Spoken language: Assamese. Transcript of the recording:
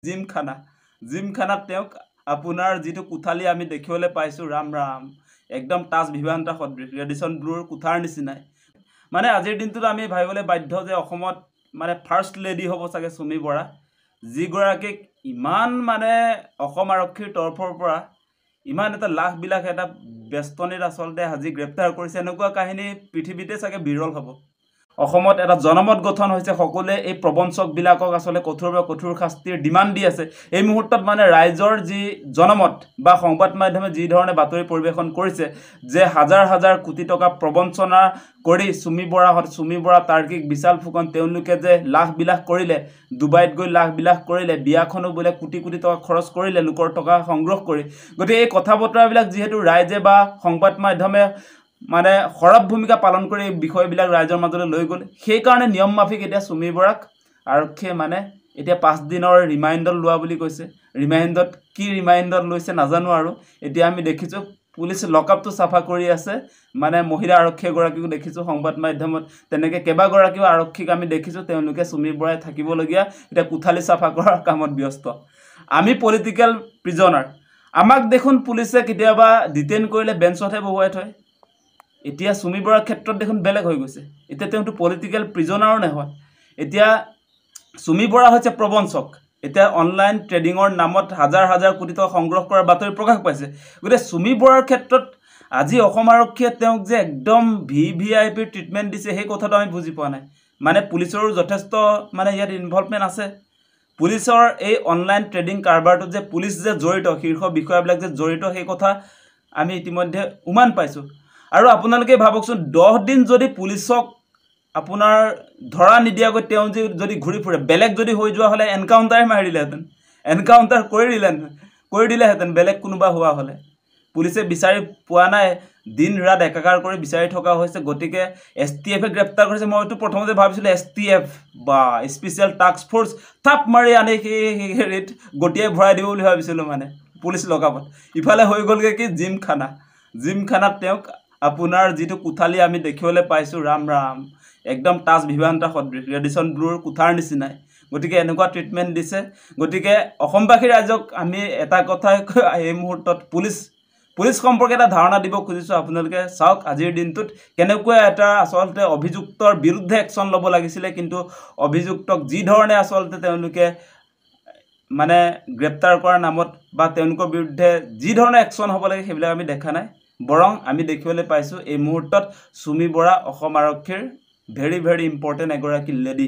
জিমখানাত তেওঁক আপোনাৰ যিটো কোঠালি আমি দেখিবলৈ পাইছোঁ ৰাম ৰাম একদম তাজ ভিভান্তা সদৃশ ৰেডিচন ব্লুৰ কোঠাৰ নিচিনাই মানে আজিৰ দিনটোত আমি ভাবিবলৈ বাধ্য যে অসমত মানে ফাৰ্ষ্ট লেডি হ'ব চাগে চুমি বৰা যিগৰাকীক ইমান মানে অসম আৰক্ষীৰ তৰফৰ পৰা ইমান এটা লাখবিলাক এটা বেষ্টনীত আচলতে আজি গ্ৰেপ্তাৰ কৰিছে এনেকুৱা কাহিনী পৃথিৱীতে চাগে বিৰল হ'ব অসমত এটা জনমত গঠন হৈছে সকলোৱে এই প্ৰবঞ্চকবিলাকক আচলতে কঠোৰৰ কঠোৰ শাস্তিৰ ডিমাণ্ড দি আছে এই মুহূৰ্তত মানে ৰাইজৰ যি জনমত বা সংবাদ মাধ্যমে যি ধৰণে বাতৰি পৰিৱেশন কৰিছে যে হাজাৰ হাজাৰ কোটি টকা প্ৰবঞ্চনা কৰি চুমি বৰা তাৰ্কিক বিশাল ফুকন তেওঁলোকে যে লাখবিলাক কৰিলে ডুবাইত গৈ লাখবিলাক কৰিলে বিয়াখনো বোলে কোটি কোটি টকা খৰচ কৰিলে লোকৰ টকা সংগ্ৰহ কৰি গতিকে এই কথা বতৰাবিলাক যিহেতু ৰাইজে বা সংবাদ মাধ্যমে মানে খৰাব ভূমিকা পালন কৰি এই বিষয়বিলাক ৰাইজৰ মাজলৈ লৈ গ'ল সেইকাৰণে নিয়ম মাফিক এতিয়া চুমি বৰাক আৰক্ষীয়ে মানে এতিয়া 5 দিনৰ ৰিমাইণ্ডৰ লোৱা বুলি কৈছে ৰিমাইণ্ডত কি ৰিমাইণ্ডৰ লৈছে নাজানো আৰু এতিয়া আমি দেখিছোঁ পুলিচ লকআপটো চাফা কৰি আছে মানে মহিলা আৰক্ষী এগৰাকীকো দেখিছোঁ সংবাদ মাধ্যমত তেনেকৈ কেইবাগৰাকীও আৰক্ষীক আমি দেখিছোঁ তেওঁলোকে চুমি বৰাই থাকিবলগীয়া এতিয়া কোঠালি চাফা কৰাৰ কামত ব্যস্ত আমি পলিটিকেল প্ৰিজনাৰ আমাক দেখোন পুলিচে কেতিয়াবা ডিটেইন কৰিলে বেঞ্চতহে বহুৱাই থয় এতিয়া চুমি বৰাৰ ক্ষেত্ৰত দেখোন বেলেগ হৈ গৈছে এতিয়া তেওঁটো পলিটিকেল প্ৰিজনাৰো নহয় এতিয়া চুমি বৰা হৈছে প্ৰবঞ্চক এতিয়া অনলাইন ট্ৰেডিঙৰ নামত হাজাৰ হাজাৰ কোটি টকা সংগ্ৰহ কৰাৰ বাতৰি প্ৰকাশ পাইছে গতিকে চুমি বৰাৰ ক্ষেত্ৰত আজি অসম আৰক্ষীয়ে তেওঁক যে একদম VVIP ট্ৰিটমেণ্ট দিছে সেই কথাটো আমি বুজি পোৱা নাই মানে পুলিচৰো যথেষ্ট মানে ইয়াত ইনভলভমেণ্ট আছে পুলিচৰ এই অনলাইন ট্ৰেডিং কাৰবাৰটোত যে পুলিচ যে জড়িত শীৰ্ষ বিষয়াবিলাক যে জড়িত সেই কথা আমি ইতিমধ্যে উমান পাইছোঁ আৰু আপোনালোকে ভাবকচোন 10 দিন যদি পুলিচক আপোনাৰ ধৰা নিদিয়াকৈ তেওঁ যদি ঘূৰি ফুৰে বেলেগ যদি হৈ যোৱা হ'লে এনকাউণ্টাৰ মাৰি দিলেহেঁতেন এনকাউণ্টাৰ কৰি দিলেহেঁতেন বেলেগ কোনোবা হোৱা হ'লে পুলিচে বিচাৰি পোৱা নাই দিন ৰাত একাকাৰ কৰি বিচাৰি থকা হৈছে গতিকে STF গ্ৰেপ্তাৰ কৰিছে মইতো প্ৰথমতে ভাবিছিলোঁ STF বা স্পেচিয়েল টাস্ক ফ'ৰ্চ থাপ মাৰি আনি হেৰিত গটিয়াই ভৰাই দিব বুলি ভাবিছিলোঁ মানে পুলিচ লকআপত ইফালে হৈ গ'লগৈ কি জিমখানাত তেওঁক আপোনাৰ যিটো কোঠালি আমি দেখিবলৈ পাইছোঁ ৰাম ৰাম একদম তাজ ভিভান্তা সদৃশ ৰেডিচন ব্লুৰ কোঠাৰ নিচিনাই গতিকে এনেকুৱা ট্ৰিটমেণ্ট দিছে গতিকে অসমবাসী ৰাইজক আমি এটা কথাই এই মুহূৰ্তত পুলিচ সম্পৰ্কে এটা ধাৰণা দিব খুজিছোঁ আপোনালোকে চাওক আজিৰ দিনটোত কেনেকুৱা এটা আচলতে অভিযুক্তৰ বিৰুদ্ধে একশ্যন ল'ব লাগিছিলে কিন্তু অভিযুক্তক যি ধৰণে আচলতে তেওঁলোকে মানে গ্ৰেপ্তাৰ কৰাৰ নামত বা তেওঁলোকৰ বিৰুদ্ধে যি ধৰণে একশ্যন হ'ব লাগে সেইবিলাক আমি দেখা নাই বৰং আমি দেখিবলৈ পাইছোঁ এই মুহূৰ্তত চুমি বৰা অসম আৰক্ষীৰ ভেৰি ভেৰি ইম্পৰ্টেণ্ট এগৰাকী লেডি